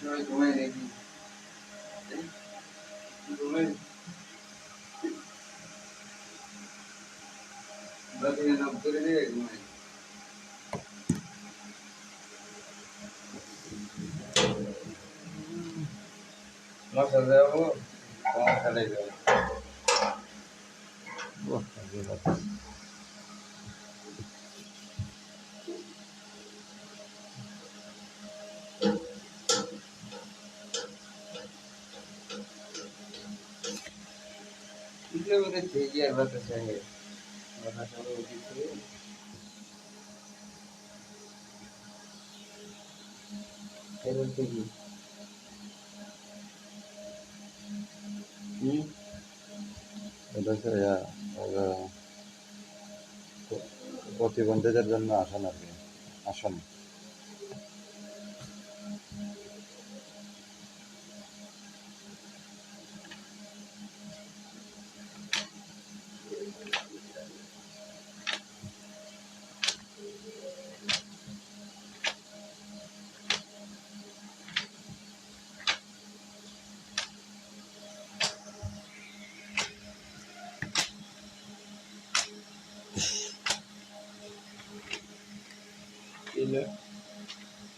সবাই ঘুমায় নাকি? ঘুমায় বাকি নক করে দিয়ে ঘুমায়। মশা দেবো তোমার খেলে যাবো। इसलिए मुझे चाहिए बात चाहिए वरना सब उठी फिर उठती की এটা হচ্ছে প্রতিবন্ধীদের জন্য আসন আর কি, আসন।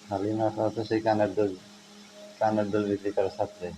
খালি মাথা হচ্ছে সেই কানের দুল বিক্রি করে ছাত্রে।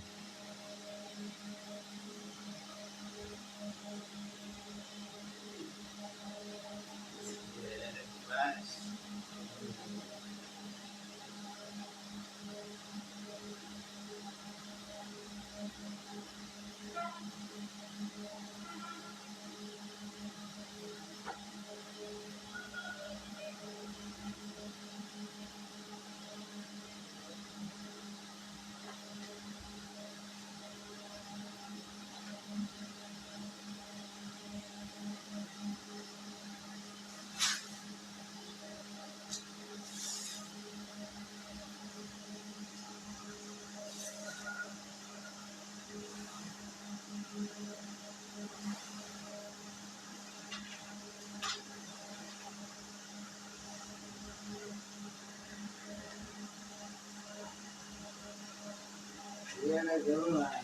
ये ना जरूर है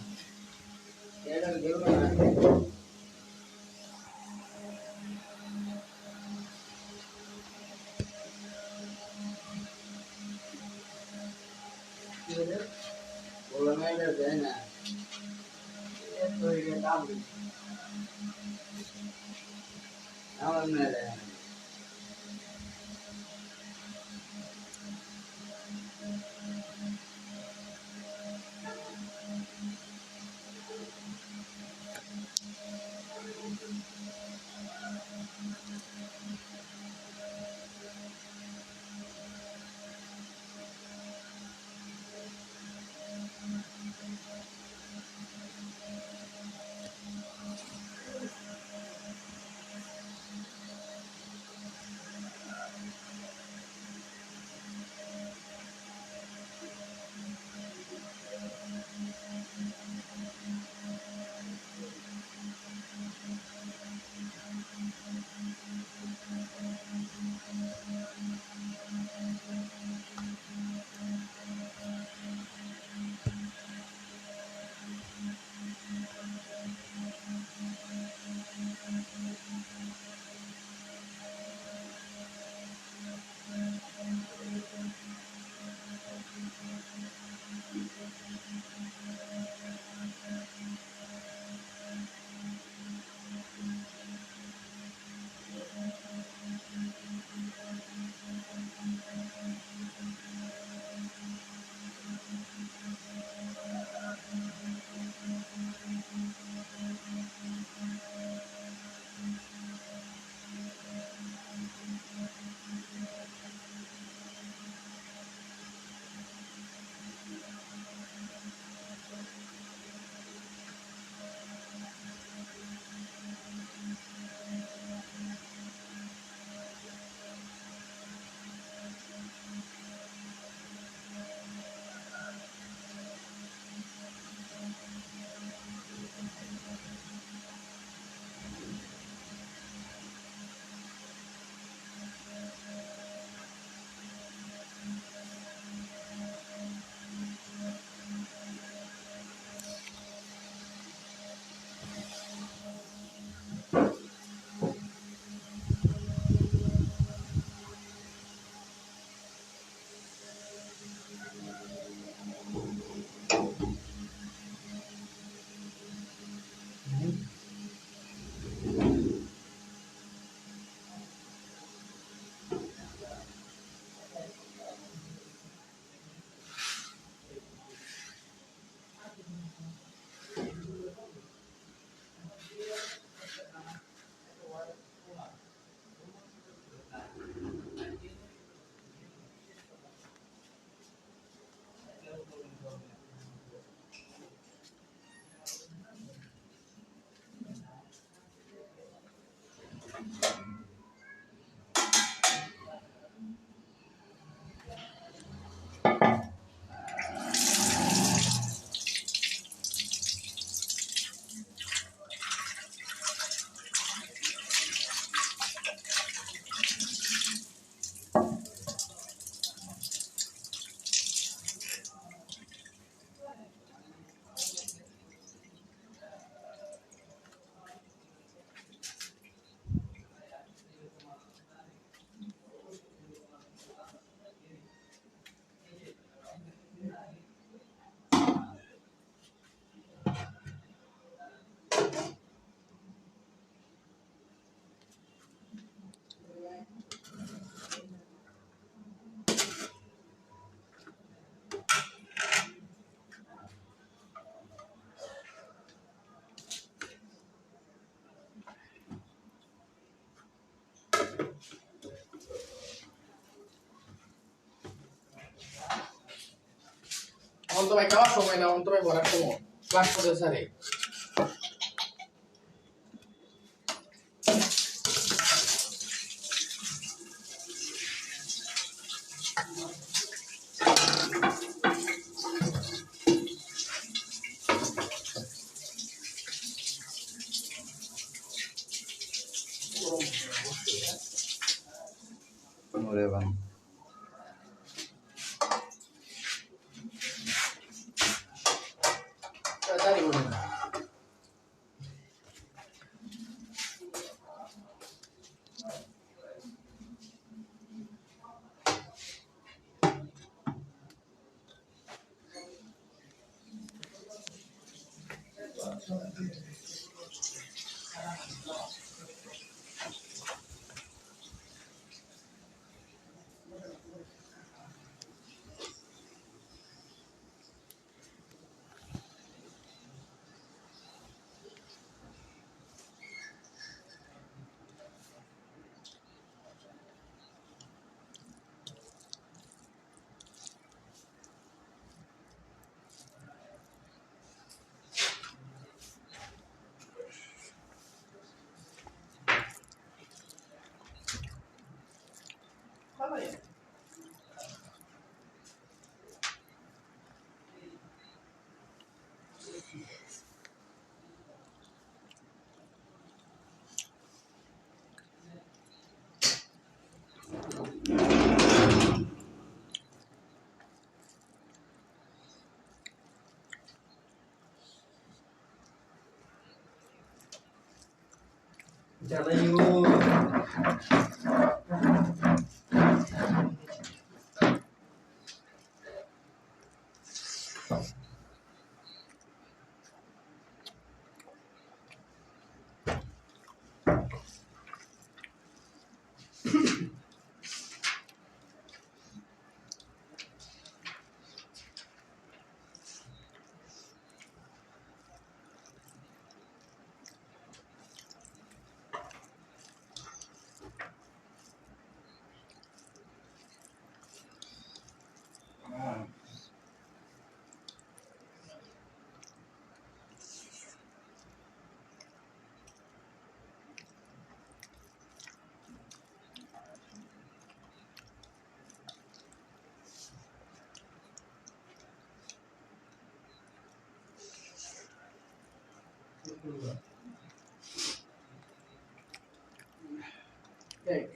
ये ना जरूर है बोला मैं इधर से ना ये तो ये काम नाम में है ভাই খাওয়ার সময় না, অন্ত ভাই ভরার সময় ক্লাস করতে স্যারে। ওরে বাবা জানি বলে না। জ্বালাইও দেখ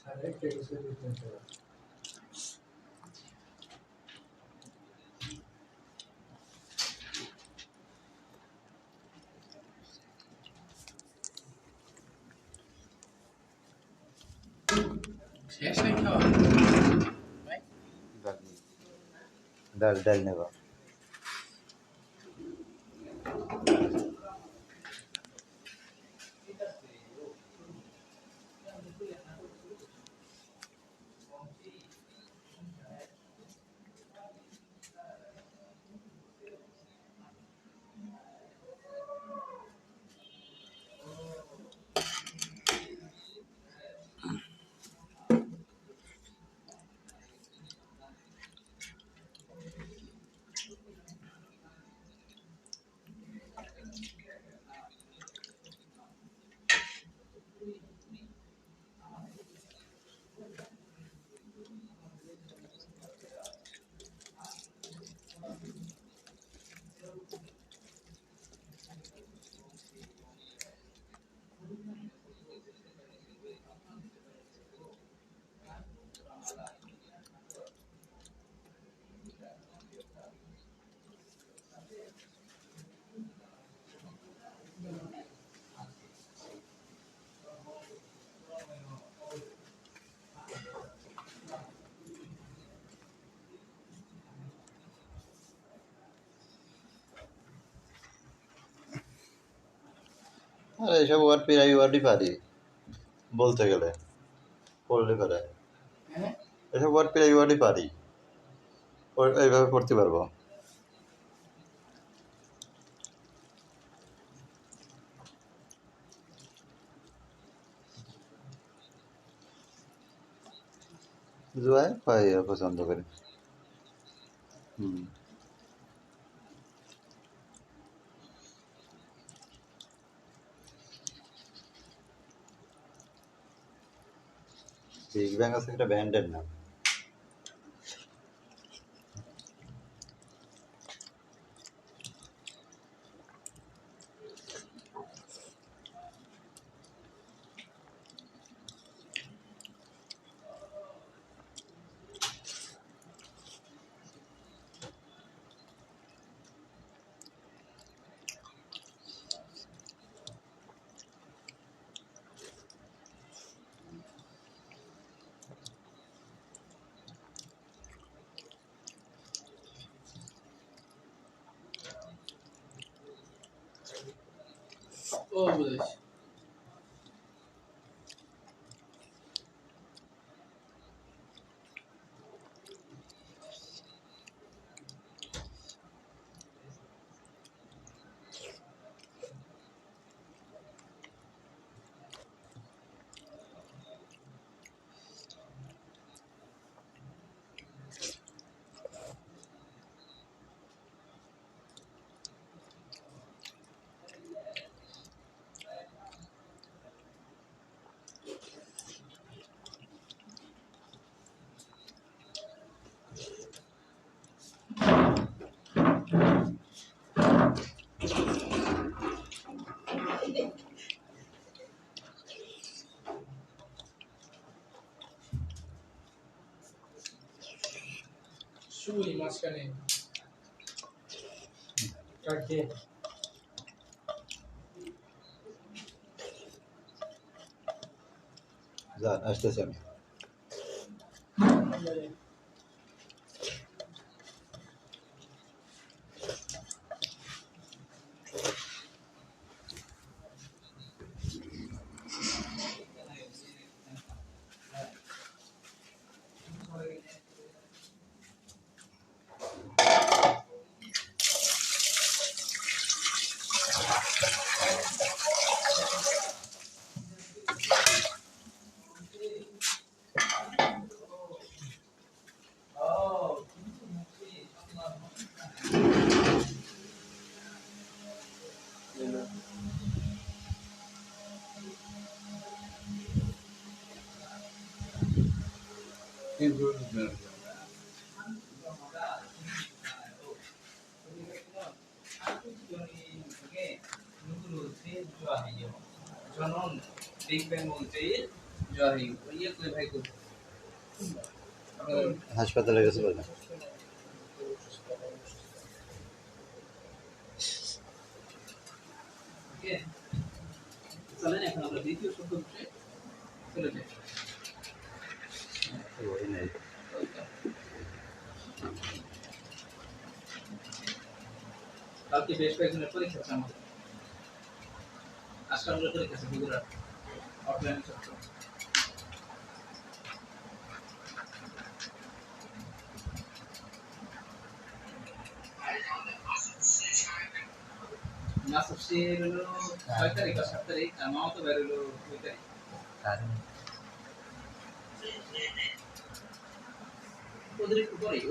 স্যার একটা কিছু দিতে হবে। শেষ নাই খাওয়া ভাই ডাল ডাল নেব আর এইসব ওয়ার্ড প্রায় ওয়ার্ডই পারি বলতে গেলে, পড়লে পারে হ্যাঁ এসব ওয়ার্ড প্রায় ওয়ার্ডই পারি, এইভাবে পড়তে পারবো। জুয়াই পাই পছন্দ করি। হুম, বিগ ব্যাং আছে একটা ব্যান্ডের নাম। ও বুঝেছি। শুই মাঝখানে কাটে যা আসতেছি আমি। জনন বিগ ব্যাং বলতে জয় ওইয়ে কই ভাই কই হাসপাতালে গেছে বলে। ওকে চলেন এখন আমরা দ্বিতীয় শব্দ চলে যাই। ওই নেই। কালকে বেশ কয়েকজনের পরীক্ষা আছে আমাদের, আজকে আমাদের পরীক্ষা আছে বগুড়ার অফলাইন ছাত্র। মাসুসির হলো 6 তারিখ আর 7 তারিখ, আর মামাতো ভাইয়ের হলো 2 তারিখ। ওদের একটু পরেই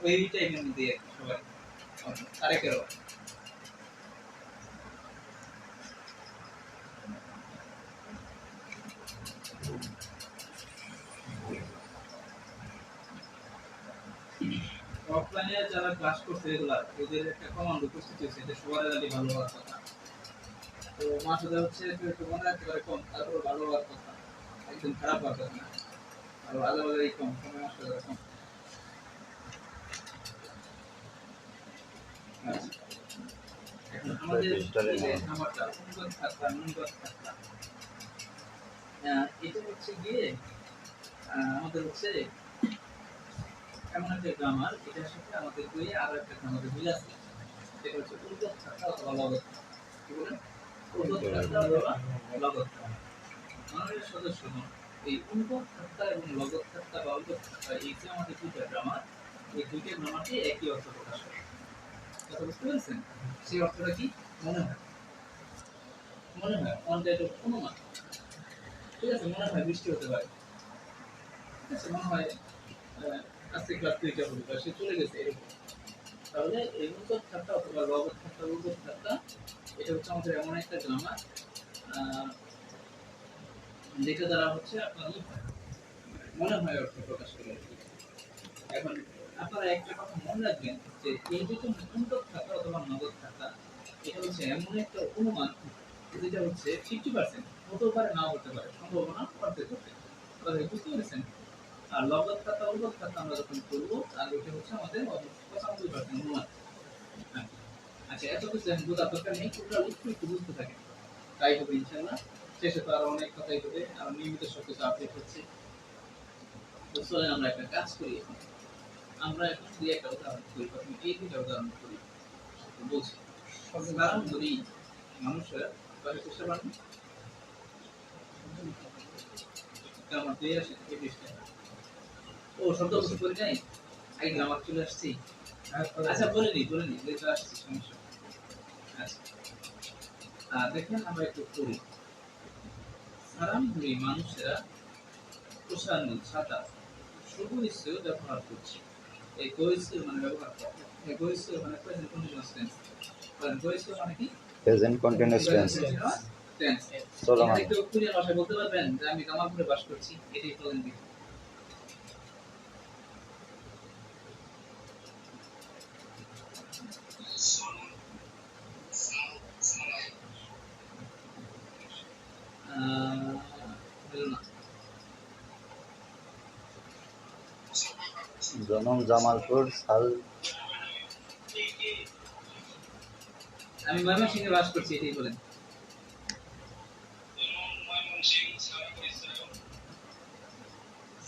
ওই টাইমের মধ্যে আর কি সবাই তারিখেরও অফলাইনে যারা ক্লাস করছে রেগুলার ওদের একটা কমান্ড উপস্থিত হয়েছে যে সবার রেজাল্টই ভালো হওয়ার কথা। তো মাসুদা হচ্ছে একটু মনে রাখতে পারে কম, তারপর ভালো হওয়ার কথা, একদম খারাপ হওয়ার কথা না। আর আলাদা কম সময় মাসুদা কম। আচ্ছা, এখন আমাদের এই যে নাম্বারটা অনুগত থাকতা নুনগত থাকতা, এটা হচ্ছে গিয়ে আমাদের হচ্ছে এমন একটা গ্রামার, এটার সাথে আমাদের বইয়ে আরো একটা গ্রামারের মিল আছে, সেটা হচ্ছে অনুগত থাকতা অথবা লগত। কি বলেন? উদ্ভট ঠাট্টা অথবা লগত ঠাট্টা। আমাদের সদস্যগণ এই উদ্ভট ঠাট্টা এবং লগত ঠাট্টা বা উদ্ভট ঠাট্টা এই যে আমাদের দুইটা গ্রামার, এই দুইটা গ্রামারটি একই অর্থ প্রকাশ করে। কথা বুঝতে পেরেছেন? সেই অর্থটা কি? মনে হয়, মনে হয় অন দ্যাট অফ অনুমান। ঠিক আছে, মনে হয় বৃষ্টি হতে পারে, ঠিক আছে, মনে হয় আজকে ক্লাস 2টা হবে বা সে চলে গেছে এরকম। তাহলে এই উদ্ভট ঠাট্টা অথবা লগত ঠাট্টা উদ্ভট ঠাট্টা এটা হচ্ছে আমাদের এমন একটা গ্রামার যেটা দ্বারা হচ্ছে আপনার মনে হয় অর্থ প্রকাশ করে আর কি। এখন আপনারা একটা কথা মনে রাখবেন যে এই দুটো উদ্ভট ঠাট্টা অথবা নগদ ঠাট্টা এটা হচ্ছে এমন একটা অনুমান যেটা হচ্ছে 50% হতেও পারে নাও হতে পারে, সম্ভাবনা অর্ধেক হতে পারে। বুঝতে পেরেছেন? আর লগত ঠাট্টা উদ্ভট ঠাট্টা আমরা যখন করবো আর ওইটা হচ্ছে আমাদের 95% অনুমান। হ্যাঁ। আচ্ছা, এত কিছু এখন বোঝার দরকার নেই, ওটা একটু বুঝতে থাকেন, তাই হবে ইনশাল্লাহ। শেষে তো আরো অনেক কথাই হবে, আর নিয়মিত সবকিছু আপডেট হচ্ছে। তো চলেন আমরা একটা কাজ করি এখন। আমরা এখন দুই একটা উদাহরণ করি, প্রথমে এই দুইটা উদাহরণ করি, বলছি। উদাহরণ ধরি মানুষের কয়েক চেষ্টা পারেন আমার দুই আসে এই বিষয়টা। ও শব্দ কিছু করি নাই, আগে গ্রামার চলে আসছি। আচ্ছা বলে নি যেটা আসছি, সমস্যা নেই। আচ্ছা দেখেন আমরা একটু করি। সারাম ধরি মানুষেরা প্রসারণ ছাতা শুধু ইচ্ছেও ব্যবহার করছে। এই গোইছে মানে ব্যবহার করে, এই গোইছে মানে প্রেজেন্ট কন্টিনিউয়াস টেন্স। কারণ গোইছে মানে কি? Present continuous tense tense. চলমান। একটু কোরিয়ান ভাষায় বলতে পারবেন যে আমি কামালপুরে বাস করছি, এটাই বলেন দিই। হলো না। জনম জামালপুর সাল আমি ময়মনসিংহে বাস করছি, এটাই বলেন।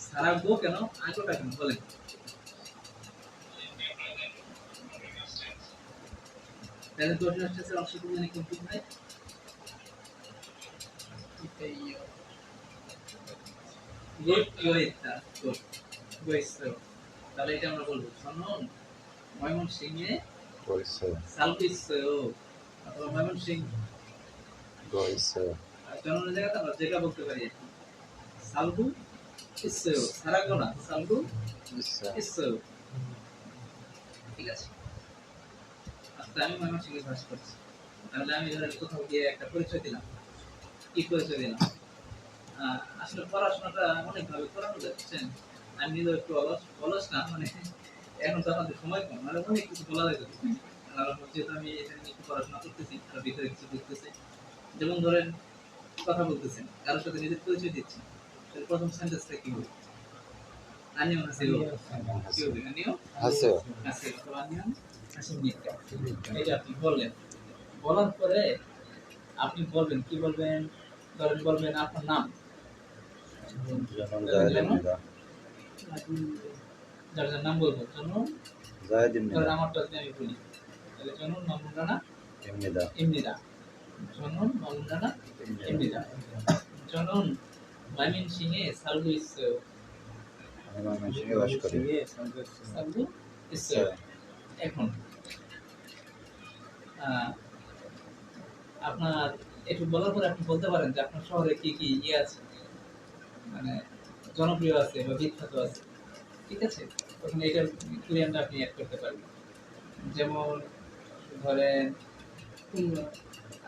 সারাগো কেন, আগোটা কেন বলেন। তাহলে কন্টিনিউয়াস টেন্সের অংশটুকু জানি কোন কোন হয়? গুড গোয়েতা গুড গোয়েসো। তাহলে এটা আমরা বলবো শোনুন ময়মনসিংহে গইছে সালপিসো অথবা ময়মনসিংহ গইছে জন্মের জায়গাতে আমরা যেটা বলতে পারি আর কি। সালগু ইসো, সারাগো না, সালগু ইসো। ঠিক আছে, আজকে আমি ময়মনসিংহে বাস করছি। তাহলে আমি ধরেন কোথাও গিয়ে একটা পরিচয় দিলাম, কি পরিচয় দিলাম? আসলে পড়াশোনাটা অনেকভাবে করানো যাচ্ছেন। আমি নিজেও একটু অলস অলস না, মানে এখন তো আমাদের সময় কম, মানে অনেক কিছু বলা যায়। আর যেহেতু আমি এখানে একটু পড়াশোনা করতেছি আর ভিতরে কিছু বুঝতেছি, যেমন ধরেন কথা বলতেছেন, কারোর সাথে নিজের পরিচয় দিচ্ছেন, তাহলে প্রথম সেন্টেন্সটা কি হবে? আনিও হাসিও, কি হবে? আনিও হাসিও হাসিও অথবা আনিও হাসিনিকা। এটা আপনি বললেন, বলার পরে আপনি বলবেন কি বলবেন? ধরেন বলবেন আপনার নাম, জনম জায়দিনদা যার যার নাম বলবো। জন্ম জায়দিনদা ধরেন আমারটা যদি আমি বলি, তাহলে জন্ম মামুন রানা এমনিদা এমনিদা, জন্ম মামুন রানা এমনিদা, জনন মাইমিন সিংহে সালগু ইসো, আমি ময়মনসিংহে বাস করি সালগু ইসো। এখন আপনার একটু বলার পরে আপনি বলতে পারেন যে আপনার শহরে কি কি ইয়ে আছে, মানে জনপ্রিয় আছে বা বিখ্যাত আছে। ঠিক আছে, তখন এইটার কোরিয়ানটা আপনি অ্যাড করতে পারবেন। যেমন ধরেন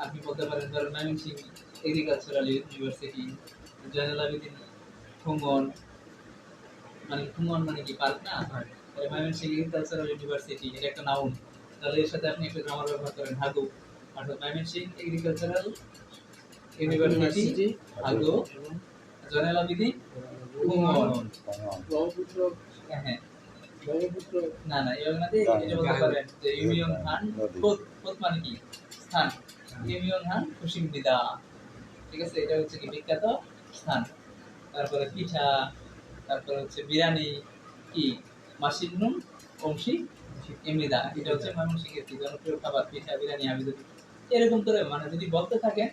আপনি বলতে পারেন ধরেন ময়মনসিংহ এগ্রিকালচারাল ইউনিভার্সিটি, জয়নুল আবেদিন খুঙ্গন, মানে খুঙ্গন মানে কি পার্ক না? তাহলে ময়মনসিংহ এগ্রিকালচারাল ইউনিভার্সিটি এটা একটা নাউন, তাহলে এর সাথে আপনি একটা গ্রামার ব্যবহার করেন হাগু, অর্থাৎ ময়মনসিংহ এগ্রিকালচারাল ইউনিভার্সিটি হাগু জয়নুল আবেদিন খুঙ্গন। ব্রহ্মপুত্র হ্যাঁ না না এভাবে না দিয়ে এটা বলতে পারেন যে ইউনিয়ন খান কোত মানে কি স্থান, ইউনিয়ন খান খুশিম বিদা। ঠিক আছে, এটা হচ্ছে কি বিখ্যাত স্থান। তারপরে পিঠা, তারপরে হচ্ছে বিরিয়ানি কি মাসিনুম অংশী এমনিদা, এটা হচ্ছে ময়মনসিংহের কি জনপ্রিয় খাবার পিঠা বিরিয়ানি। আমি যদি এরকম করে মানে যদি বলতে থাকেন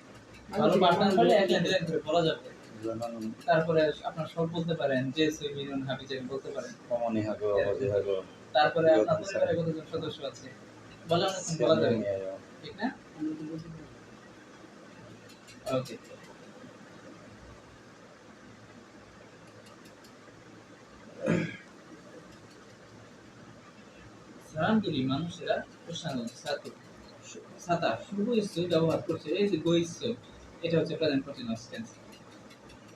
ভালো পার্টনার হলে এক লাইন লাইন করে বলা যাবে। যেমন তারপরে আপনার সব বলতে পারেন যে সুইমিনুন হাবি জাবি বলতে পারেন। কমনি হাগো অবধি হাগো তারপরে আপনার পরিবারে কতজন সদস্য আছে বলা বলা যাবে ঠিক না? ওকে। স্থানান্তরী মানুষেরা প্রশ্ন ছাতা শুভ ইস্যু ব্যবহার করছে এই যে গো ইস্যু এটা হচ্ছে প্রেজেন্ট কন্টিনিউয়াস টেন্স।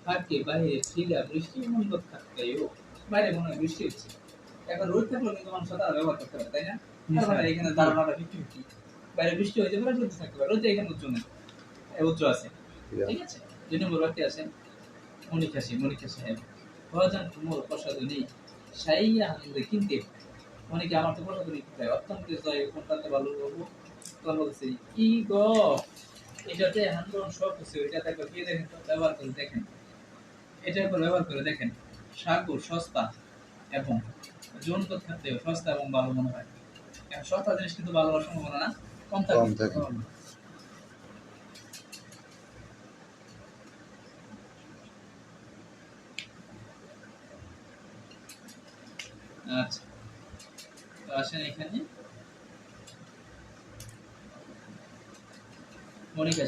থাকে বাইরে ঠিকা বৃষ্টি এমন কথা থাকতেও বাইরে মনে হয় বৃষ্টি হচ্ছে এখন রোদ থাকলেও কিন্তু মানুষ ছাতা ব্যবহার করতে পারে তাই না? তার মানে এখানে ধারণাটা 50-50 বাইরে বৃষ্টি হয়েছে বলে রোদ থাকতে পারে রোদ এখানে উচ্চ নেই উচ্চ আছে ঠিক আছে। 2 নম্বর বাক্যে আছে মনিকা সাহেব ভজন কুমোর প্রসাদনী সাইয়া আনন্দে কিনতে মনিকা আমার তো প্রসাদনী কোথায় অত্যন্ত জয় কোনটাতে ভালো বলবো তখন বলছে কি গো এটাতে হান্দন সব কিছু এটাতে একবার দিয়ে দেখেন তো ব্যবহার করে দেখেন এটা একবার ব্যবহার করে দেখেন সাগর সস্তা এবং জোন খাদ্য সস্তা এবং ভালো মনে হয় এখন সস্তা জিনিস কিন্তু ভালো হওয়ার সম্ভাবনা না কম থাকে। আচ্ছা তো আসেন এখানে মনিকা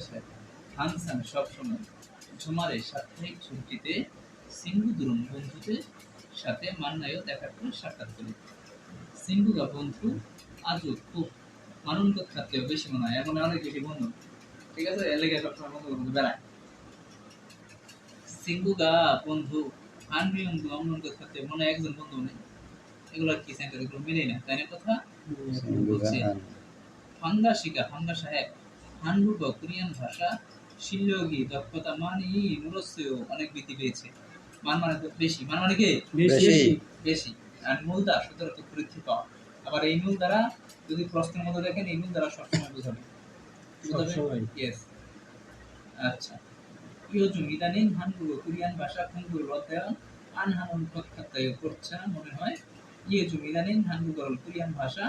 সাহেব হানসান সবসময় ঝুমারে সাপ্তাহিক ছুটিতে সিঙ্গুদুরুম বন্ধুদের সাথে মান্নায়ও দেখা করে সাক্ষাৎ করি সিঙ্গুগা বন্ধু আজও খুব আনন্দ থাকলেও বেশি মনে হয় এমন অনেক বেশি বন্ধু ঠিক আছে এলাকায় সবসময় বন্ধু বেড়ায় সিঙ্গুগা বন্ধু আনবিয়ন আনন্দ থাকতে মনে একজন বন্ধু নেই এগুলো কি সেন্টার এগুলো মিলে না তাই না কথা বলছে ফাঙ্গা সাহেব হানবুগ কোরিয়ান ভাষা শিল্লগি দক্ষতা মানি নুরস্যও অনেক বৃদ্ধি পেয়েছে মান মানে বেশি মান মানে কি বেশি আর মূল দ্বারা সুতরাং বৃদ্ধি পাওয়া আবার এই মূল দ্বারা যদি প্রশ্নের মধ্যে দেখেন এই মূল দ্বারা সবসময় বোঝাবে ইয়েস আচ্ছা ইয়োজুম ইদানিং হানবুগ কোরিয়ান ভাষা খুঙ্গুর অধ্যয়ন আনহানন প্রখ্যাতয় করছে মনে হয় ইয়োজুম ইদানিং হানবুগ কোরিয়ান ভাষা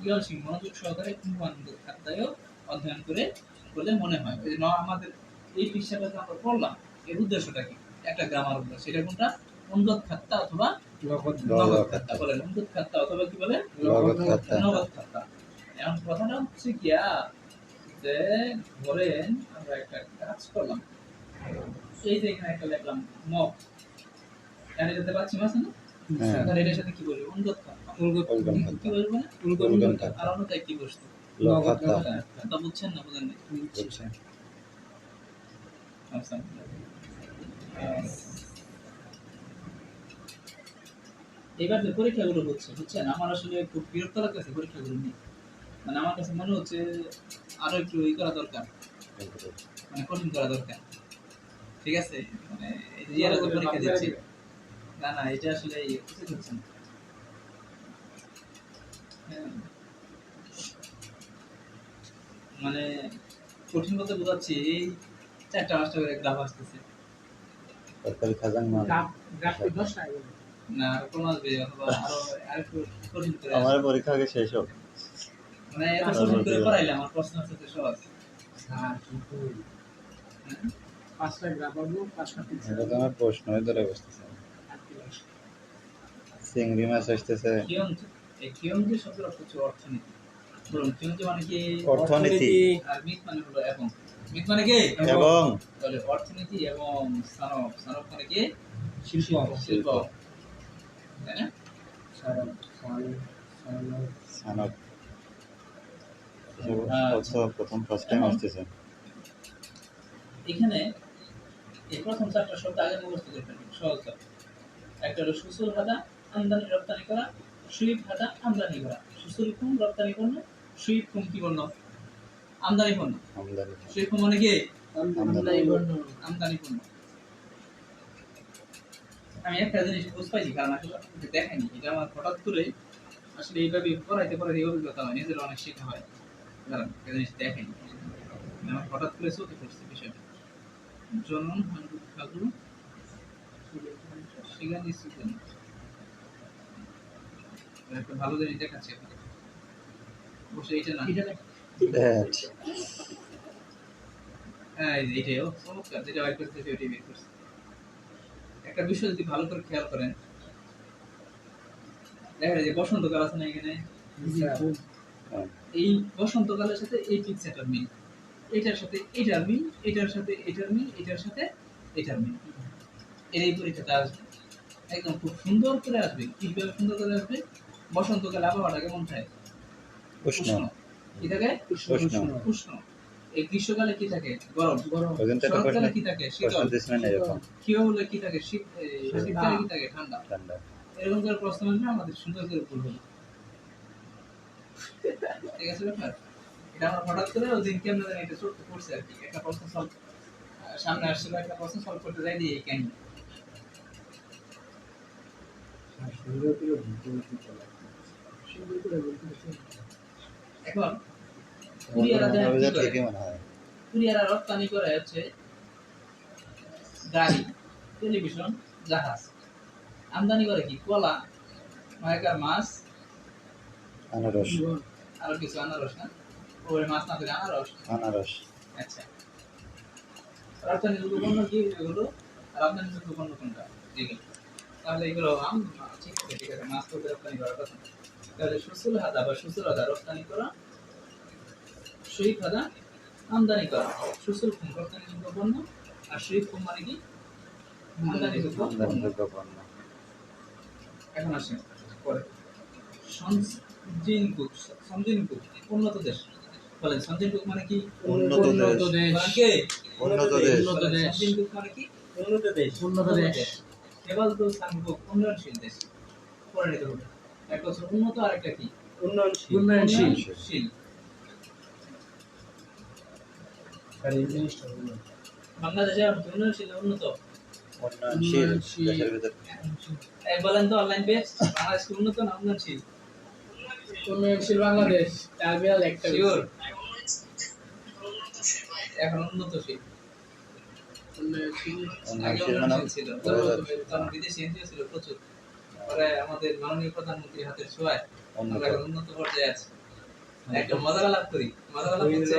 ইয়লসিং মনোযোগ সহকারে খুঙ্গুয়ানন্দ খাদ্যায় অধ্যয়ন করে বলে মনে হয় এই যে আমাদের এই পৃষ্ঠাটা যে আমরা পড়লাম এর উদ্দেশ্যটা কি একটা গ্রামার উদ্দেশ্য সেটা কোনটা অনুগত খাত্তা অথবা নগদ খাত্তা বলে অনুগত খাত্তা অথবা কি বলে নগদ খাত্তা এখন কথাটা হচ্ছে কি যে ধরেন আমরা একটা কাজ করলাম এই যে এখানে একটা লিখলাম মগ এখানে যেতে পাচ্ছি মাছ না তাহলে এটার সাথে কি বলবো অনুগত খাত্তা কি বলবো না অনুগত খাত্তা আর অন্যটা কি বস্তু নগদ খাত্তা বুঝছেন না বুঝেন না বুঝছেন আচ্ছা এবার যে পরীক্ষাগুলো হচ্ছে বুঝছেন আমার আসলে খুব বিরক্ত লাগতেছে পরীক্ষাগুলো নিয়ে মানে আমার কাছে মনে হচ্ছে আরো একটু ই করা দরকার মানে কঠিন করা দরকার ঠিক আছে মানে এই যে ইয়ারা পরীক্ষা দিচ্ছি না এটা আসলে উচিত হচ্ছে না মানে কঠিন বলতে বোঝাচ্ছি এই 4-5টা করে গ্রাফ আসতেছে সরকারি খাজানা গ্রাফ 10টা না কোন আসবে অথবা আরেকটু কঠিন করে আমার পরীক্ষা আগে শেষ হোক মানে এত কঠিন করে পড়াইলে আমার প্রশ্ন হচ্ছে সহজ স্যার কিন্তু 5টা গ্রাফ পাবো 5টা পিক্সেল এটা তো আমার প্রশ্নই ধরে বসতেছে চিংড়ি মাছ আসতেছে কিয়ন্তি শব্দের অর্থ হচ্ছে অর্থনীতি বলুন কিয়ন্তি মানে কি অর্থনীতি আর মিত মানে হলো এবং মিত মানে কি এবং তাহলে অর্থনীতি এবং সানব মানে কি শিল্প তাই না সানব প্রথম ফার্স্ট টাইম আসতেছে এখানে এই প্রথম 4টা শব্দ আগে মুখস্থ করে ফেলবেন সহজ একটা হলো সুসুল হাদা আমদানি রপ্তানি করা সুইপ হাদা আমদানি করা সুসুল কুম রপ্তানি পণ্য সুইপ কুম কি পণ্য আমদানি পণ্য সুইপ কুম মানে কি আমদানি পণ্য আমি একটা জিনিস বুঝ পাইছি কারণ আসলে দেখাইনি এটা আমার হঠাৎ করে আসলে এইভাবে পড়াইতে এই অভিজ্ঞতা হয় নিজের অনেক শেখা হয় কারণ একটা জিনিস দেখাইনি আমার হঠাৎ করে চোখে পড়ছে বিষয়টা জনন হান্ডু খাগু সেখানে সুতন একটা ভালো জিনিস দেখাচ্ছে বসে এটা না That. হ্যাঁ, এই যে এটাও চমৎকার, যেটা বাইর করতে চাইছে ওইটাই বের করছে। একটা বিষয় যদি ভালো করে খেয়াল করেন, দেখা যায় যে বসন্তকাল আছে না এখানে, এই বসন্তকালের সাথে এই পিকচারটার মিল, এটার সাথে এটার মিল, এটার সাথে এটার মিল, এটার সাথে এটার মিল, এই পরীক্ষাটা আসবে একদম খুব সুন্দর করে আসবে। কিভাবে সুন্দর করে আসবে? বসন্তকালে আবহাওয়াটা কেমন থাকে? উষ্ণ। কি থাকে? উষ্ণ। উষ্ণ। এই গ্রীষ্মকালে কি থাকে? গরম। ওখান থেকে শরৎকালে প্রশ্ন কি থাকে? প্রশ্ন শীতল। দিচ্ছিলেন এরকম কিভাবে বলে কি থাকে? শীতকালে কি থাকে? ঠান্ডা। ঠান্ডা। এরকম করে প্রশ্ন আসবে, আমাদের সুন্দর করে উত্তর হবে। ঠিক আছে ব্যাপার? এটা আমরা হঠাৎ করে ওই দিন কেমন জানি এটা ছোট্ট করছে আর কি। একটা প্রশ্ন সলভ সামনে আসছিল, একটা প্রশ্ন সলভ করতে যাই দিয়ে এই কাহিনী। এখন কুরিয়ারা দেয় কি করে? ঠিকই মনে হয়। কুরিয়ারা রপ্তানি করে হচ্ছে গাড়ি, টেলিভিশন, জাহাজ। আমদানি করে কি? কলা, নয়কার মাছ, আনারস। আরো কিছু আনারস না? ওই মাছ না করে আনারস। আনারস। আচ্ছা, রপ্তানিযোগ্য পণ্য কি এগুলো? আর আমদানিযোগ্য পণ্য কোনটা? এগুলো। তাহলে এগুলো ঠিক আছে, ঠিক আছে, মাছ তো রপ্তানি করার কথা। তাহলে সুসুল হাদা বা সুসুল হাদা রপ্তানি করা, শহীদ হাদা আমদানি করা। সুসুল ফুম রপ্তানিযোগ্য পণ্য, আর শহীদ ফুম মানে কি? আমদানিযোগ্য পণ্য। আমদানিযোগ্য পণ্য। এখন আসেন পরে সঞ্জিনকুক। সঞ্জিনকুক উন্নত দেশ বলেন। সঞ্জিনকুক মানে কি? উন্নত দেশ। বলেন কে? উন্নত দেশ। উন্নত দেশ। সঞ্জিনকুক মানে কি? উন্নত দেশ। উন্নত দেশ। কেবল তো সাংকুক উন্নয়নশীল দেশ। পরে নিতে হবে। একটা হচ্ছে উন্নত, আর একটা কি? উন্নয়নশীল। উন্নয়নশীল। আর এই জিনিসটা হলো বাংলাদেশে উন্নয়নশীল না উন্নত? উন্নয়নশীল দেশের ভিতর এই বলেন তো অনলাইন পেজ, বাংলাদেশ কি উন্নত না উন্নয়নশীল? উন্নয়নশীল বাংলাদেশ। তার বিয়াল একটা শিওর? এখন উন্নতশীল। উন্নয়নশীল। আগে উন্নয়নশীল মানে উন্নয়নশীল ছিল, তখন বিদেশি এনজিও ছিল প্রচুর। পরে আমাদের মাননীয় প্রধানমন্ত্রীর হাতের ছোঁয়ায় আমরা এখন উন্নত পর্যায়ে আছি। একটা মজার লাভ করি। মজার লাভ হচ্ছে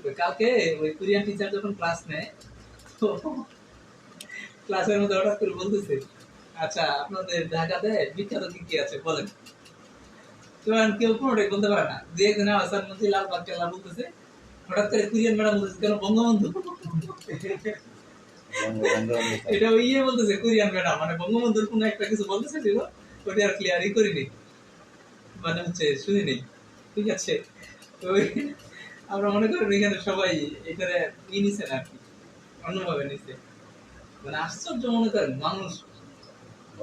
ওই কালকে ওই কোরিয়ান টিচার যখন ক্লাস নেয়, তো ক্লাসের মধ্যে হঠাৎ করে বলতেছে, আচ্ছা আপনাদের ঢাকাতে বিখ্যাত কি কি আছে বলেন। তো এখন কেউ কোনোটাই বলতে পারে না। যে একজন আসার মধ্যে লাল বাচ্চা বলতেছে, হঠাৎ করে কোরিয়ান ম্যাডাম বলতেছে কেন বঙ্গবন্ধু। এটা ওই ইয়ে বলতেছে কোরিয়ান ম্যাডাম, মানে বঙ্গবন্ধুর কোনো একটা কিছু বলতেছে ছিল, ওটা আর ক্লিয়ারই করিনি, মানে হচ্ছে শুনিনি। ঠিক আছে, তো আমরা মনে করি এখানে সবাই এখানে নিছে না আর কি, অন্যভাবে নিছে। মানে আশ্চর্য মনে করেন মানুষ,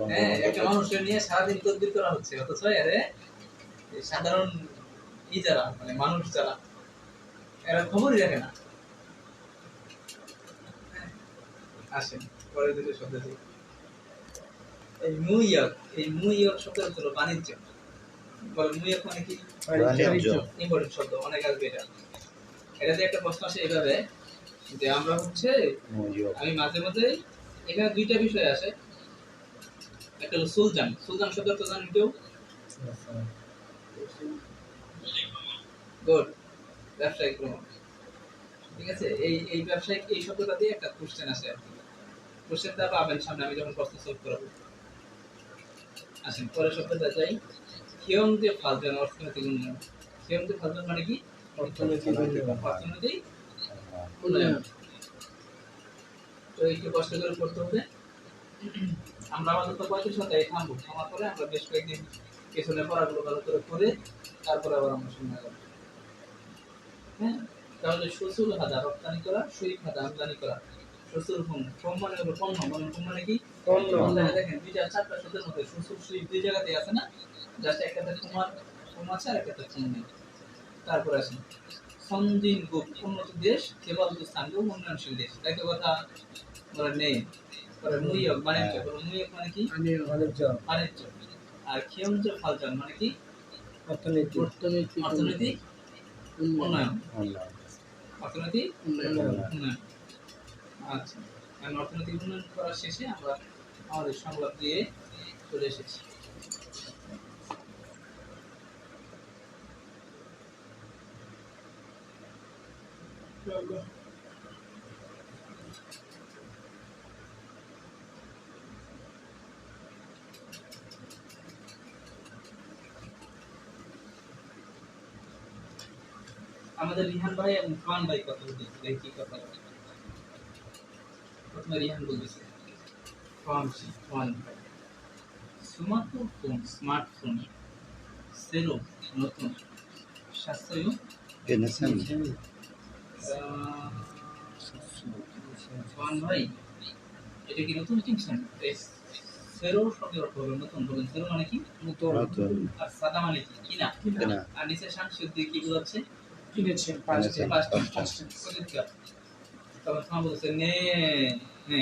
হ্যাঁ একটা মানুষের নিয়ে সারাদিন তদবির করা হচ্ছে, অথচ আরে সাধারণ যারা মানে মানুষ যারা এরা খবরই রাখে না। আসেন পরের দুটো শব্দ দেখি। এই নিউ ইয়র্ক, এই নিউ ইয়র্ক শব্দের অর্থ হলো বাণিজ্য। বলে নিউ ইয়র্ক মানে কি? বাণিজ্য। ইম্পর্টেন্ট শব্দ, অনেক আসবে এটা। এটাতে একটা প্রশ্ন আসে এইভাবে যে আমরা হচ্ছে, আমি মাঝে মধ্যে এখানে দুইটা বিষয় আসে। একটা হলো সুলতান। সুলতান শব্দের অর্থ জানেন কেউ? গুড, ব্যবসায়িক ভ্রমণ। ঠিক আছে, এই এই ব্যবসায়িক এই শব্দটা দিয়ে একটা কোশ্চেন আসে আর কি। কোশ্চেনটা পাবেন সামনে আমি যখন প্রশ্ন সলভ করাবো। আসেন পরের শব্দটা যাই। খিয়ংতে ফালজন, অর্থনৈতিক উন্নয়ন। খিয়ংতে ফালজন মানে কি? অর্থনৈতিক উন্নয়ন। অর্থনৈতিক উন্নয়ন। তো একটু কষ্ট করে করতে হবে। আমরা আমাদের তো 35 ঘন্টায় থামবো, থামার পরে আমরা বেশ কয়েকদিন পেছনে পড়াগুলো ভালো করে করে তারপরে আবার আমরা শুনে যাব। হ্যাঁ, তাহলে শ্বশুর হাদা রপ্তানি করা, শহীদ হাদা আমদানি করা। শ্বশুর ফোন, ফোন মানে হলো পণ্য, মানে ফোন মানে কি? পণ্য। দেখেন দুইটা চারটা শব্দের মধ্যে শ্বশুর শহীদ দুই জায়গাতেই আছে না? জাস্ট একটাতে ফোন আছে আর একটাতে ফোন নেই। তারপরে আসেন সঞ্জিন গুপ, উন্নত দেশ, কেবল স্থান উন্নয়নশীল দেশ। একটা কথা বলে নেই। পরে মুইয়ক বাণিজ্য, মুইয়ক মানে কি? বাণিজ্য। বাণিজ্য। আর খিয়ংজ ফালজন মানে কি? অর্থনীতি। অর্থনৈতিক উন্নয়ন। উন্নয়ন। অর্থনৈতিক উন্নয়ন। উন্নয়ন। আচ্ছা, এখন অর্থনৈতিক উন্নয়ন করার শেষে আমরা আমাদের সংলাপ দিয়ে চলে এসেছি। আমাদের রিহান ভাই এবং খান ভাই কথা বলতেছে, দেখি কি কথা বলে। প্রথমে রিহান বলতেছে, খান ভাই স্মার্টফোন সেরো নতুন সাশ্রয়ী কিনেছেন? খান ভাই এটা কি নতুন কিনছেন? সেরো শব্দ অর্থ হলো নতুন, বলেন সেরো মানে কি? নতুন। আর সাদা মানে কি? কিনা। কিনা। আর নিচে সাংস্কৃতিক দিয়ে কি বোঝাচ্ছে? কিনেছেন কিনেছেন। তখন খান বলছে নে নে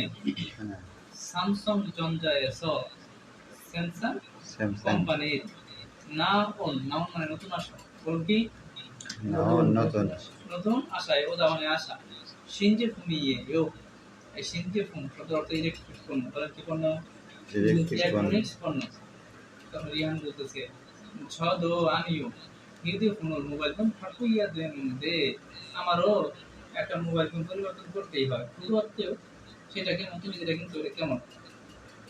হ্যাঁ, স্যামসাং জঞ্জায়েস স্যামসাং স্যামসাং। কোম্পানির নাউন মানে নতুন আশা, বলুন কি? নতুন। নতুন আশায় ওদা মানে আশা, শিনজে ফুমিয়ে ইয়ো, এই শিনজে ফুম শব্দ অর্থ ইলেকট্রিক পণ্য, বলেন কি পণ্য? ইলেকট্রনিক্স পণ্য। তখন রিহান বলতেছে ছদো আনিও হিউদি ফোন মোবাইল ফোন ঠাকুইয়া দেন দে, আমারও একটা মোবাইল ফোন পরিবর্তন করতেই হয়, পরিবর্তেও সেটা কেমন, তুমি যেটা কিন্তু ওটা কেমন?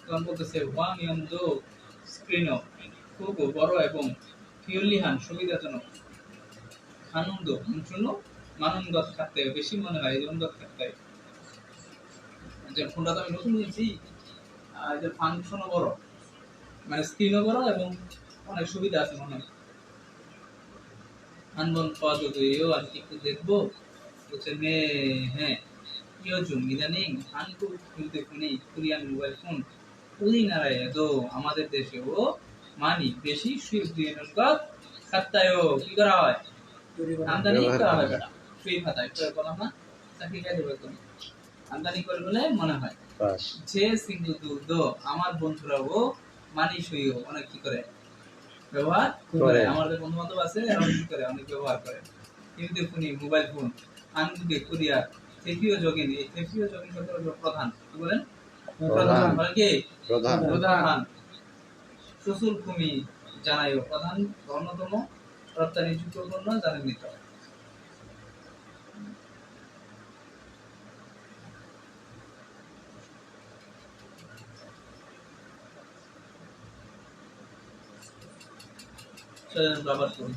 তখন বলতেছে ওয়াং ইয়ন দো স্ক্রিনও খুব বড় এবং ফিউলিহান সুবিধাজনক, আনন্দ শুনো মানন্দত থাকতে বেশি মনে হয়, আনন্দত থাকতে যে ফোনটা তো আমি নতুন নিয়েছি, যে ফাংশনও বড়, মানে স্ক্রিনও বড় এবং অনেক সুবিধা আছে মনে হয়। আনবন পাওয়া যদিও আর কি একটু দেখবো, বলছে নে হ্যাঁ ইয়োজুন ইদানিং হানকু খুলতে ফোনে কোরিয়ান মোবাইল ফোন উদি নারায় দো আমাদের দেশে ও মানি বেশি সুইফট দিয়ে খাত্তায়ও কি করা হয়? আমদানি করা হয় বেটা, সুইফট খাতায় করে বলা না, চাকরি কাজে বেতন আমদানি করে বলে মনে হয়। পাস। যে সিঙ্গু দো আমার বন্ধুরা ও মানি সইও অনেক কি করে ব্যবহার করে, আমাদের বন্ধু বান্ধব আছে এরা কি করে অনেক ব্যবহার করে। কিন্তু ফোনি মোবাইল ফোন আনগুকে কোরিয়া থেপিও জগিন, এই থেপিও জগিন শব্দটা প্রধান, কি বলেন? প্রধান মানে কি? প্রধান সুসুল কুমি জানাইও প্রধান অন্যতম রপ্তানি যুক্ত পণ্য জানেন নিতে। চলেন ব্যবহার করুন।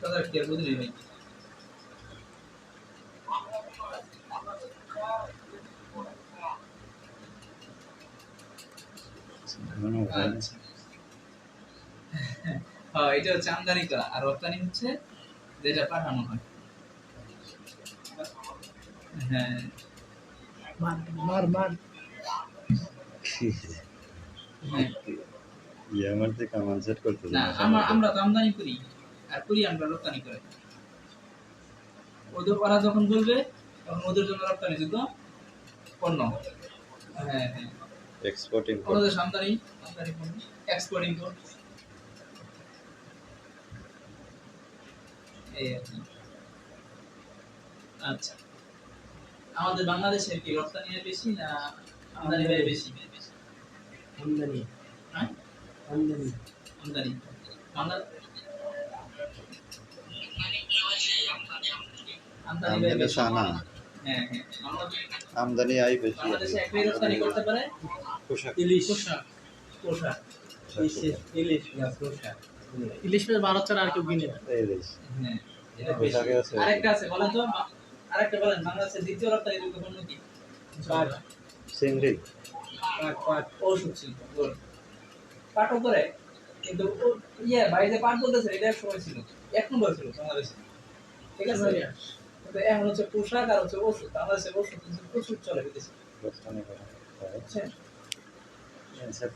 কথা কি আর বুঝলি ভাই? আচ্ছা। হ্যাঁ, এটা হচ্ছে আমদানি করা, আর রপ্তানি হচ্ছে যেটা পাঠানো হয়। হ্যাঁ মার হ্যাঁ। আমার যে কামান সেট করতে না আমরা তো আমদানি করি আর আমরা রপ্তানি করে, ওরা যখন বলবে তখন ওদের জন্য রপ্তানি যুক্ত পণ্য। হ্যাঁ হ্যাঁ, এক্সপোর্ট ইম্পোর্ট। আমাদের আমদানি পণ্য, এক্সপোর্ট ইম্পোর্ট এই আর কি। আচ্ছা, আমাদের বাংলাদেশের কি রপ্তানি বেশি না আমদানি বেশি? আমদানি হ্যাঁ আমদানি আমদানি আমদানি সানা। হ্যাঁ হ্যাঁ, আমদানি আই বেশি। বাংলাদেশে একই রপ্তানি করতে পারে পোশাক। ইলিশ পোশাক ইলিশ মাছ ভারত ছাড়া আর কেউ কিনে না। ইলিশ। হ্যাঁ, এটা বেশি। পোশাকে আছে। আরেকটা আছে বলেন তো, আরেকটা বলেন বাংলাদেশের দ্বিতীয় রপ্তানি যোগ্য পণ্য কি? পাট চিংড়ি। পাট ওষুধ শিল্প। গুড। পাটও করে, কিন্তু বাইরে পাট বলতেছে এটা এক সময় ছিল, এক নম্বর ছিল বাংলাদেশে, ঠিক আছে? কিন্তু এখন হচ্ছে পোশাক আর হচ্ছে ওষুধ, বাংলাদেশে ওষুধ কিন্তু প্রচুর চলে বিদেশে, রপ্তানি করা হয়। বুঝছেন? সেটা আচ্ছা,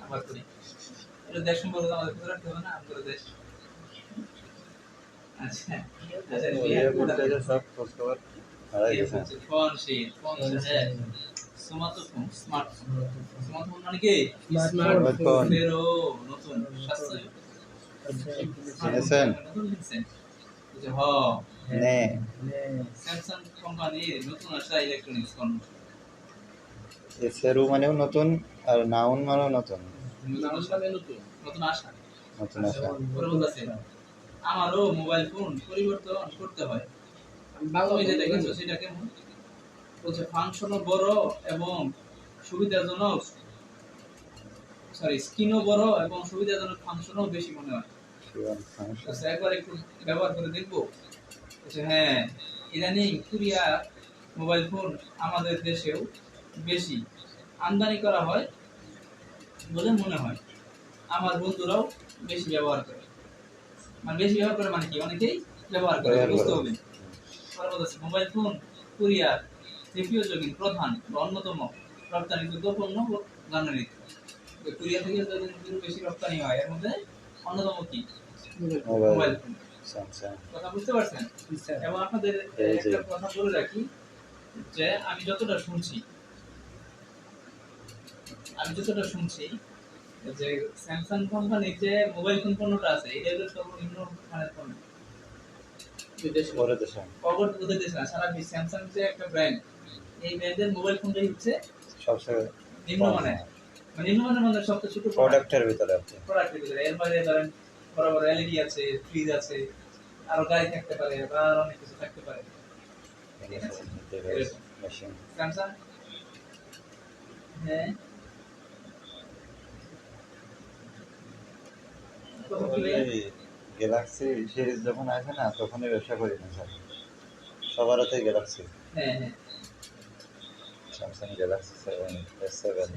আবার করি। এটা দেশ সম্পর্কে আমাদের কথা রাখতে হবে না, আমাদের দেশ। আচ্ছা আচ্ছা, সব খোঁজ খবর হারাই গেছে। ফোন হ্যাঁ, স্মার্টফোন স্মার্টফোন মানে কি? স্মার্টফোন। ফেরো নতুন সাশ্রয়ী কিনেছেন? নতুন কিনছেন? বলছে হ, নে। স্যামসাং কোম্পানির নতুন আসা ইলেকট্রনিক্স পণ্য। এসেরু মানেও নতুন আর নাউন মানেও নতুন নাউন মানে নতুন নতুন আশা। নতুন আসা পরে বলতেছে আমারও মোবাইল ফোন পরিবর্তন করতে হয়। বাংলা তুমি যে বলতে দেখেছো পারি। সেটা কেমন? বলছে ফাংশনও বড় এবং সুবিধাজনক, সরি স্ক্রিনও বড় এবং সুবিধাজনক, ফাংশনও বেশি মনে হয়। আচ্ছা একবার একটু ব্যবহার করে দেখবো। বলছে হ্যাঁ, ইদানিং কোরিয়া মোবাইল ফোন আমাদের দেশেও বেশি আমদানি করা হয় বলে মনে হয়। আমার বন্ধুরাও বেশি ব্যবহার করে। মানে বেশি ব্যবহার করে মানে কি, অনেকেই ব্যবহার করে, ব্যবহার বুঝতে করে। হবে। পরে বলতেছে মোবাইল ফোন কোরিয়ার তৃতীয় যোগী প্রধান বা অন্যতম রপ্তানিযোগ্য পণ্য জানুয়ারি। কোরিয়া থেকে যতদিন বেশি রপ্তানি হয় এর মধ্যে অন্যতম কি? Mobile mobile phone. স্যামসাং কথা বুঝতে পারছেন? এবং আপনাদের এই যে। একটা কথা বলে রাখি যে আমি যতটা শুনছি যে স্যামসাং কোম্পানির যে মোবাইল ফোন পণ্যটা আছে এটা হলো সর্বনিম্ন মানের পণ্য। বিদেশে পরে দেশে অগর ওদের দেশে না, সারা বিশ্বে স্যামসাং যে একটা ব্র্যান্ড, এই ব্র্যান্ডের মোবাইল ফোনটাই হচ্ছে সবচেয়ে নিম্নমানের। মানে নিম্নমানের মধ্যে সবচেয়ে ছোট প্রোডাক্টের ভিতরে আর কি প্রোডাক্টের ভিতরে। এর বাইরে ধরেন বড় বড় এলইডি আছে, ফ্রিজ আছে, আরো গাড়ি থাকতে পারে বা আরো অনেক কিছু থাকতে পারে। এরকম মেশিন স্যামসাং, হ্যাঁ কথা clear? গ্যালাক্সি সিরিজ যখন আসে না তখনই ব্যবসা করি না স্যার সবার হাতে গ্যালাক্সি হ্যাঁ হ্যাঁ স্যামসাং গ্যালাক্সি 7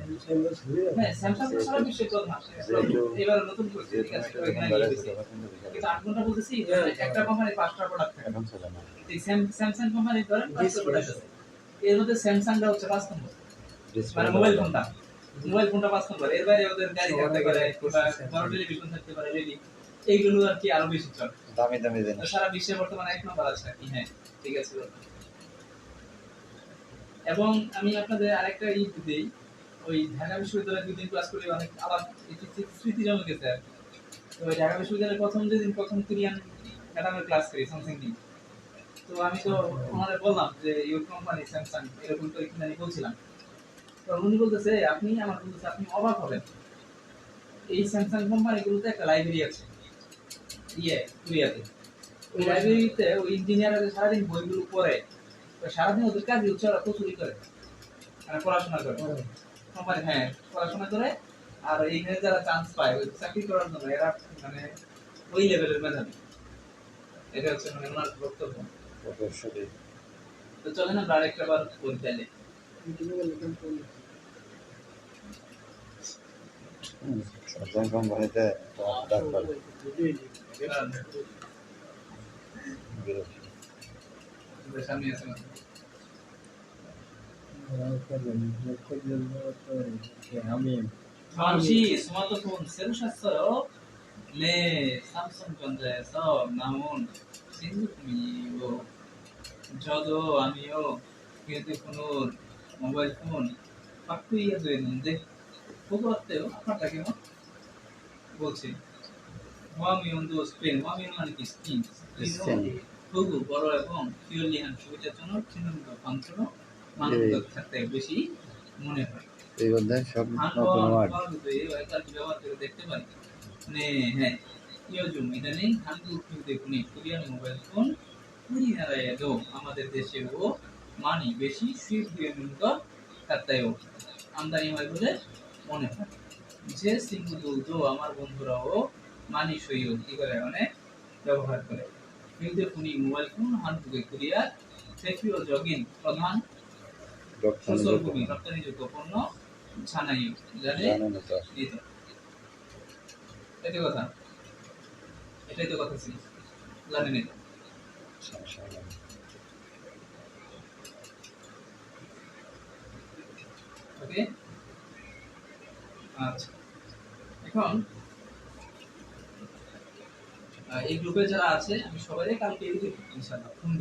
হ্যাঁ, স্যামসাং তো সারা বিশ্বে প্রধান। যেহেতু এবার নতুন করছে, ঠিক আছে, যেহেতু ওইখানে যখন নিয়ে বেড়েছে গেছে। তখন কিন্তু বিশাল কিন্তু আমি কোনটা বলতেছি যে একটা কোম্পানির 5টা প্রোডাক্ট থাকে। এখন চলে না এই স্যামসাং কোম্পানির ধরেন 5টা প্রোডাক্ট আছে, এর মধ্যে স্যামসাংটা হচ্ছে 5 নম্বর। মানে মোবাইল ফোনটা 5 নম্বর। এর বাইরে ওদের গাড়ি থাকতে পারে বা বড় টেলিভিশন থাকতে পারে, রেডি, এইগুলো আর কি আরো বেশি চলে। দামি দামি তো জিনিস সারা বিশ্বে বর্তমানে 1 নম্বর আছে আর কি। হ্যাঁ ঠিক আছে। এবং আমি আপনাদের আরেকটা দিই, ওই ঢাকা বিশ্ববিদ্যালয়ে 2 দিন ক্লাস করে অনেক আলাপ স্মৃতি জমে গেছে আর কি। তো ওই ঢাকা বিশ্ববিদ্যালয়ে প্রথম কোরিয়ান ম্যাডামের ক্লাস করি স্যামসাং নিয়ে। তো আমি তো ওনারে বললাম যে ইউর কোম্পানি স্যামসাং এরকম করে কিনা আমি বলছিলাম। তো উনি বলতেছে আপনি অবাক হবেন, এই স্যামসাং কোম্পানিগুলোতে একটা লাইব্রেরি আছে কোরিয়াতে। ওই লাইব্রেরিতে ওই ইঞ্জিনিয়াররা সারাদিন বইগুলো পড়ে, তো সারাদিন ওদের কাজই হচ্ছে ওরা প্রচুরই করে, মানে পড়াশোনা করে কোম্পানি, হ্যাঁ পড়াশোনা করে। আর এইখানে যারা চান্স পায় ওই চাকরি করার জন্য এরা মানে ওই লেভেলের মেধাবী। এটা হচ্ছে মানে ওনার বক্তব্য। অবশ্যই তো চলেন আমরা আরেকটা বার বলি তাহলে। স্যামসাং কোম্পানিতে ডাক্তার সামনে আছে না? 잠시 스마트폰 새로 샀어요. 네, 삼성전자에서 나온 신제품이고, 저도 아니요 휴대폰은 মোবাইল ফোন পাকুইয়া হয়েছে 보고 왔대요. 아파트에요. বলছি ওয়ামিয়ন দো স্পেন, ওয়ামিয়ন মানে কি স্কিন, স্কিন। খুব বড় এবং পিওরলি সুবিধাজনক, চিহ্নিত ফাংশন মানবতার সাথে বেশি মনে হয়। এই বন্ধে সব নতুন ওয়ার্ড ব্যবহার করে দেখতে পারি। মানে হ্যাঁ 요즘 이다니 한국 휴대폰이 코리안 모바일 폰 우리나라에도 আমাদের দেশেও 많이 বেশি 수입되는 것 같아요. আমদানি হয় বলে মনে হয়। যে 친구들도 আমার বন্ধুরাও 많이 সইও কি করে অনেক ব্যবহার করে। 휴대폰이 মোবাইল ফোন 한국의 코리아 대표적인 প্রধান সুসরভূমি রপ্তানিযোগ্য পণ্য জানাইও। জানেন তো এই তো এটাই কথা, এটাই তো কথা ছিল, জানেন এটা। সমস্যা ওকে আচ্ছা, এখন এই গ্রুপে যারা আছে আমি সবাই কালকে ইনশাআল্লাহ ফোন